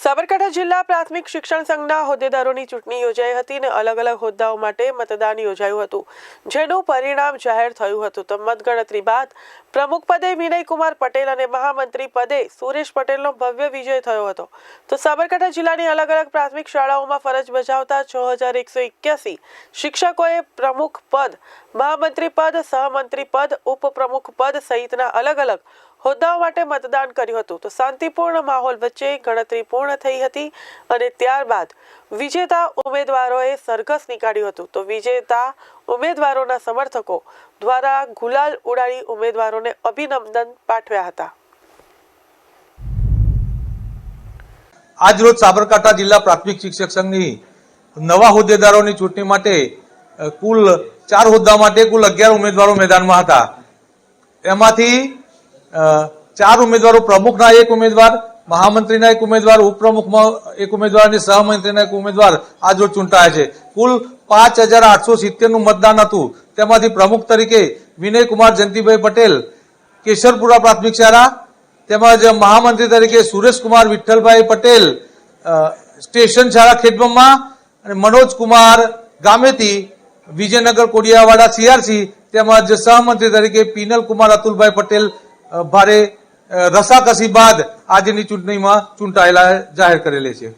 સાબરકાંઠા જિલ્લા પ્રાથમિક શિક્ષણ સંઘના હોદ્દેદારોની ચૂંટણી યોજાઈ હતી અને અલગ અલગ હોદ્દાઓ માટે મતદાન યોજાયું હતું, જેનું પરિણામ જાહેર થયું હતું. તો મતગણતરી બાદ પ્રમુખ પદે વિનયકુમાર પટેલ અને મહામંત્રી પદે સુરેશ પટેલનો ભવ્ય વિજય થયો હતો. તો સાબરકાંઠા જિલ્લાની અલગ અલગ પ્રાથમિક શાળાઓમાં ફરજ બજાવતા 6181 શિક્ષકોએ પ્રમુખ પદ, મહામંત્રી પદ, સહમંત્રી પદ, ઉપપ્રમુખ પદ સહિતના અલગ અલગ હોદ્દાઓ માટે મતદાન કર્યું હતું. તો શાંતિપૂર્ણ માહોલ વચ્ચે ગણતરી પૂર્ણ થઈ હતી અને ત્યારબાદ વિજેતા ઉમેદવારોએ સરઘસ નીકાળ્યું હતું. તો વિજેતા ઉમેદવારોના સમર્થકો દ્વારા ગુલાલ ઉડાડી ઉમેદવારોને અભિનંદન પાઠવ્યા હતા. આજરોજ સાબરકાંઠા જિલ્લા પ્રાથમિક શિક્ષક સંઘની નવા હોદ્દેદારોની ચૂંટણી માટે કુલ 4 હોદ્દા માટે કુલ 11 ઉમેદવારો મેદાનમાં હતા. એમાંથી 4 ઉમેદવારો, પ્રમુખના 1 ઉમેદવાર, મહામંત્રીના 1 ઉમેદવાર, ઉપપ્રમુખમાં 1 ઉમેદવાર અને સહમંત્રીના 1 ઉમેદવાર આજરોજ ચૂંટાયા છે. કુલ 5870 નું મતદાન હતું. તેમાંથી પ્રમુખ તરીકે વિનયકુમાર જયંતિભાઈ પટેલ, કેશરપુરા પ્રાથમિક શાળા, તેમજ મહામંત્રી તરીકે સુરેશકુમાર વિઠ્ઠલભાઈ પટેલ, સ્ટેશન શાળા ખેડબ્રહ્મા, અને મનોજકુમાર ગામેતી, વિજયનગર કોડિયાવાડા CRC, તેમજ સહમંત્રી તરીકે પિનલકુમાર અતુલભાઈ પટેલ ભારે રસાકસી બાદ આજની ચૂંટણીમાં ચૂંટાયેલા જાહેર કરેલી છે.